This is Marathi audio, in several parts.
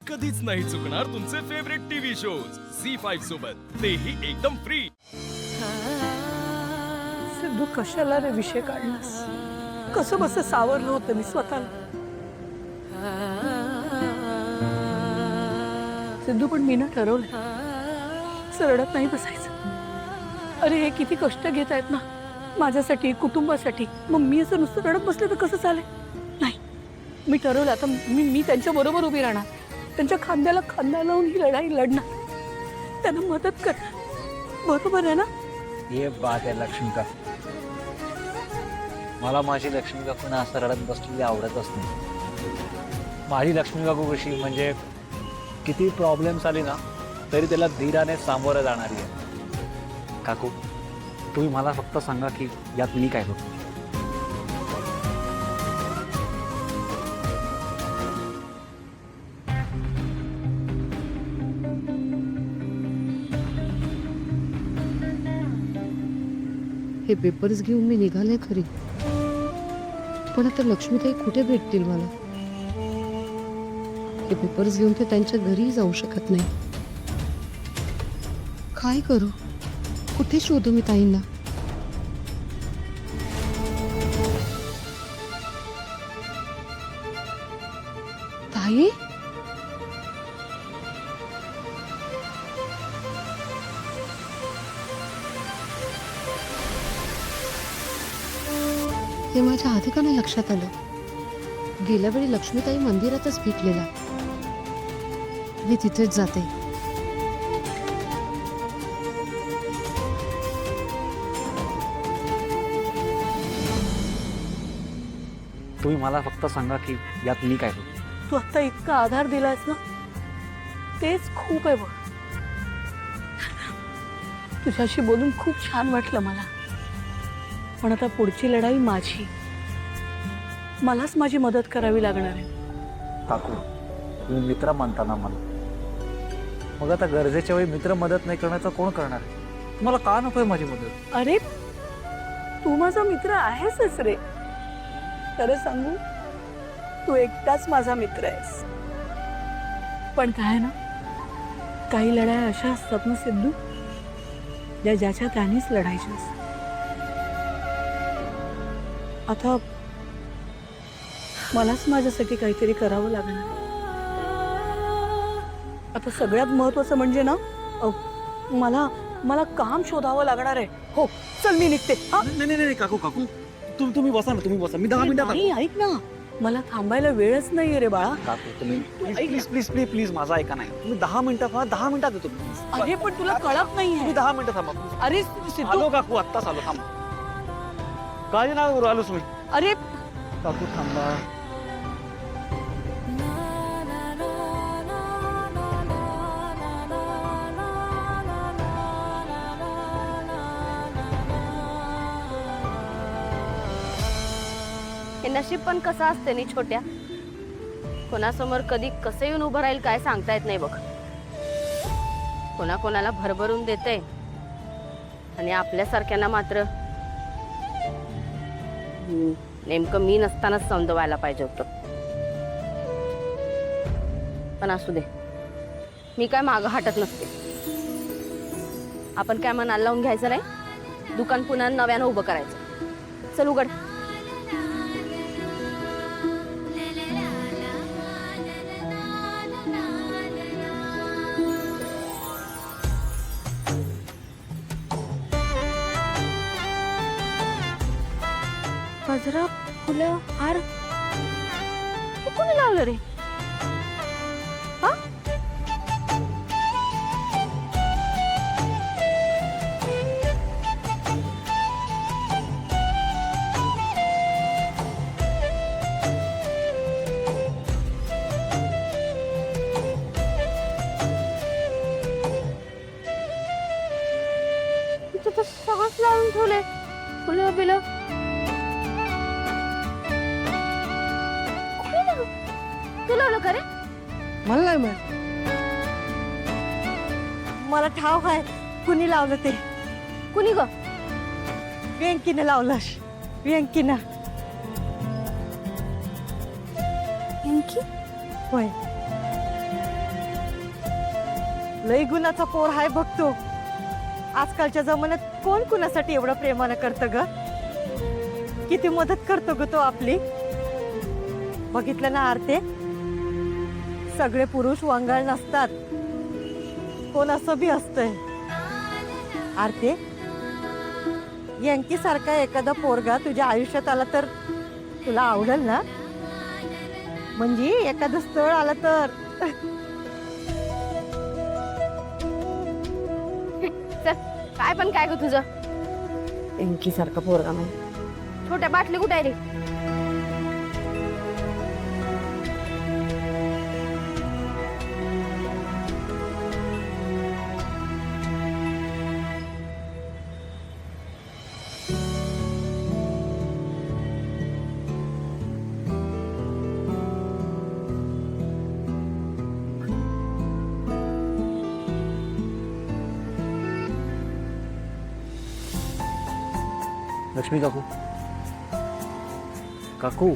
कधीच नाही चुकणार तुमचे फेवरेट टीव्ही शोज झी5 सोबत, तेही एकदम फ्री। सिद्धू, कशाला रे विषय काढलास? कसं बस सावरलं होतं मी स्वतःला। सिद्धू, पण मी ना ठरवलं सरडत नाही बसायचं। अरे हे किती कष्ट घेत आहेत ना माझ्यासाठी, कुटुंबासाठी, मग मी असं नुसतं रडत बसले तर कसं चालेल? नाही, मी ठरवलं आता मी त्यांच्या बरोबर उभी राहणार, त्यांच्या खांद्याला खांदा लावून ही लढाई लढणार, त्यांना मदत करणार। बरोबर आहे ना? ये बात आहे लक्ष्मीका। मला माझी लक्ष्मीका पुन्हा असं रडत बसलेली आवडतच नाही। माझी लक्ष्मी काकू कशी म्हणजे किती प्रॉब्लेम्स आली ना तरी त्याला धीराने सामोरं जाणारी आहे। काकू, तुम्ही मला फक्त सांगा की यात मी काय करू? हे पेपर्स घेऊन मी निघाले खरी, पण आता लक्ष्मीताई कुठे भेटतील मला? हे पेपर्स घेऊन ते त्यांच्या घरी जाऊ शकत नाही। काय करू? कुठे शोधू मी ताईंना? ताई, हे माझ्या आधी का नाही लक्षात आलं? गेल्या वेळी लक्ष्मीताई मंदिरातच भेटलेला, मी तिथेच जाते। तुम्ही मला फक्त सांगा की यात मी काय करू? तू आता इतका आधार दिलास ना, तेच खूप आहे बघ। तुझ्याशी बोलून खूप छान वाटलं मला, पण आता पुढची लढाई माझी, मलाच माझी मदत करावी लागणार आहे। काकू, तुम्ही मित्र मानता ना मला, मग आता गरजेच्या वेळी मित्र मदत नाही करण्याचं कोण करणार? तुम्हाला का नकोय माझी मदत? अरे तू माझा मित्र आहेसच रे, खरं सांगू, तू एकटाच माझा मित्र आहेस। पण काय ना, काही लढाया अशा असतात ना सिद्धू, ज्याच्या त्यानेच लढायच्या असतात। आता मलाच माझ्यासाठी काहीतरी करावं लागणार। आता सगळ्यात महत्वाचं म्हणजे ना, मला काम शोधावं लागणार आहे। हो, चल मी निघते। नाही काकू काकू, तुम्ही बसा ना, तुम्ही बसा, मी 10 मिनिटात नाही, ऐक ना, मला थांबायला वेळच नाहीये रे बाळा। काकू तुम्ही प्लीज प्लीज प्लीज प्लीज माझा ऐका नाही, तुम्ही 10 मिनिटात 10 मिनिटात येतो प्लीज। अरे पण तुला कळत नाहीये। तुम्ही 10 मिनिटं थांबा please. अरे सिद्धू, आलो काकू, आत्ताच आलो, थांबा, काळजी नका करू, आलोच मी। अरे काकू थांबा। हे नशीब पण कसं असते नी छोट्या, कोणासमोर कधी कसं येऊन उभं राहील काय सांगता येत नाही बघ। कोणाकोणाला भरभरून देते आणि आपल्यासारख्यांना मात्र नेमकं मी नसतानाच समजवायला पाहिजे होतं। पण असू दे, मी काय मागं हटत नसते। आपण काय मनाला लावून घ्यायचं नाही, दुकान पुन्हा नव्यानं उभं करायचं। चल उघड। गजरा, फुलं, हार, हे कोणी लावलं रे? हा? इथं तर सगळंच लावून ठेवलंय, फुलं बिलं। तू लावलं का रे? मला नाही माहित, मला ठाव आहे कुणी लावलं ते। कुणी ग? व्यंकीने लावलं, व्यंकीनं। पिंकी? होय, लई गुणाचा पोर हाय बघतो. आजकालच्या जमान्यात कोण कुणासाठी एवढं प्रेमानं करतं ग. किती मदत करतो ग तो आपली. बघितलं ना आरते, सगळे पुरुष वांगाळ नसतात, कोण असं बी असतंय. आरते, यांकी सारखा एखादा पोरगा तुझ्या आयुष्यात आला तर तुला आवडेल ना. म्हणजे एखादं स्थळ आलं तर. चल, काय पण काय ग तुझं. यांकी सारखा पोरगा नाही. छोट्या बाटली कुठे आहे रे. लक्ष्मी काकू, काकू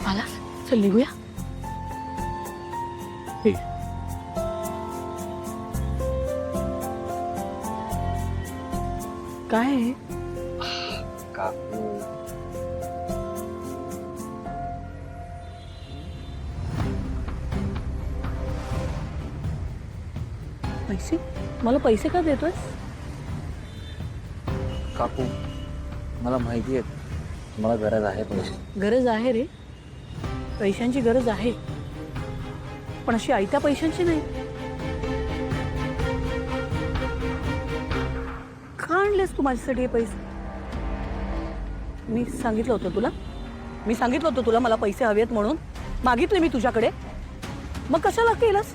आला, चल निघूया. काय आहे? काकू पैसे? मला पैसे का देतोयस? काकू मला माहिती आहे मला गरज आहे पैसे. गरज आहे रे, पैशांची गरज आहे, पण अशी आयत्या पैशांची नाही. का आणलेस तू माझ्यासाठी हे पैसे? मी सांगितलं होतं तुला मला पैसे हवेत म्हणून. मागितले मी तुझ्याकडे, मग कशाला केलंस?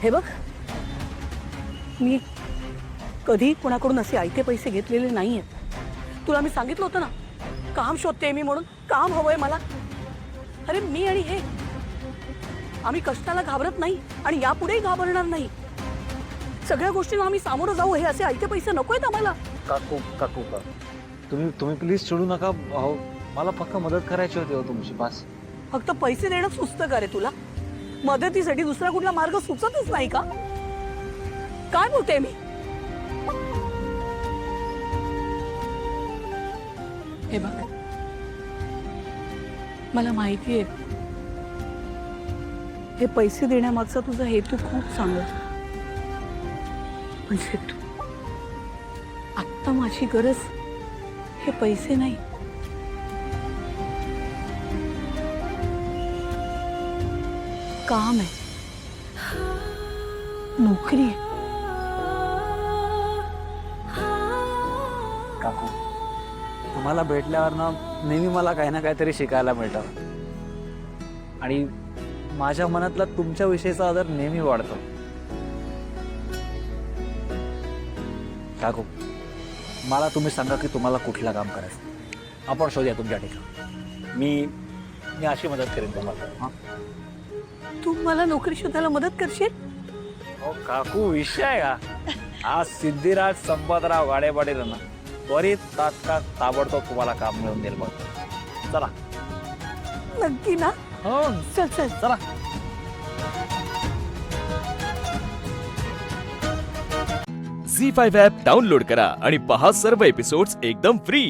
हे बघ, मी कधी कोणाकडून असे आयते पैसे घेतलेले नाहीयेत. तुला मी सांगितलं होतं ना, काम शोधते मी म्हणून, काम हवंय मला. अरे मी आणि हे, आम्ही कष्टाला घाबरत नाही आणि यापुढेही घाबरणार नाही. सगळ्या गोष्टींना आम्ही सामोरं जाऊ. हे असे आयते पैसे नकोयत आम्हाला. काकू काकू का तुम्ही प्लीज चिडू नका. अहो मला फक्त मदत करायची होती हो तुमची, बस. फक्त पैसे देणं सुचतं का रे तुला? मदतीसाठी दुसरा कुठला मार्ग सुचतच नाही का? काय बोलते मी? हे बघ, मला माहिती आहे हे पैसे देण्यामागचा तुझा हेतू खूप चांगला. म्हणजे तू आत्ता माझी गरज हे पैसे नाही, काम आहे, नोकरी आहे. काकू तुम्हाला भेटल्यावर ना नेहमी मला काही ना काहीतरी शिकायला मिळतं आणि माझ्या मनातला तुमच्या विषयीचा आदर नेहमी वाढतो. काकू मला तुम्ही सांगा की तुम्हाला कुठलं काम करायचं, आपण शोधूया तुमच्या ठिकाणी. मी अशी मदत करेन तुम्हाला. हां, तू मला नोकरी शोधायला मदत करशील? हो काकू, विषय आहे का? आज सिद्धिराज संपतराव गाडेपाटील ना त्वरित तात्काळ ताबडतोब तुम्हाला काम मिळून देईल. बघ चला. नक्की ना? हो चल चल चला. झी5 ॲप डाउनलोड करा आणि पहा सर्व एपिसोड्स एकदम फ्री.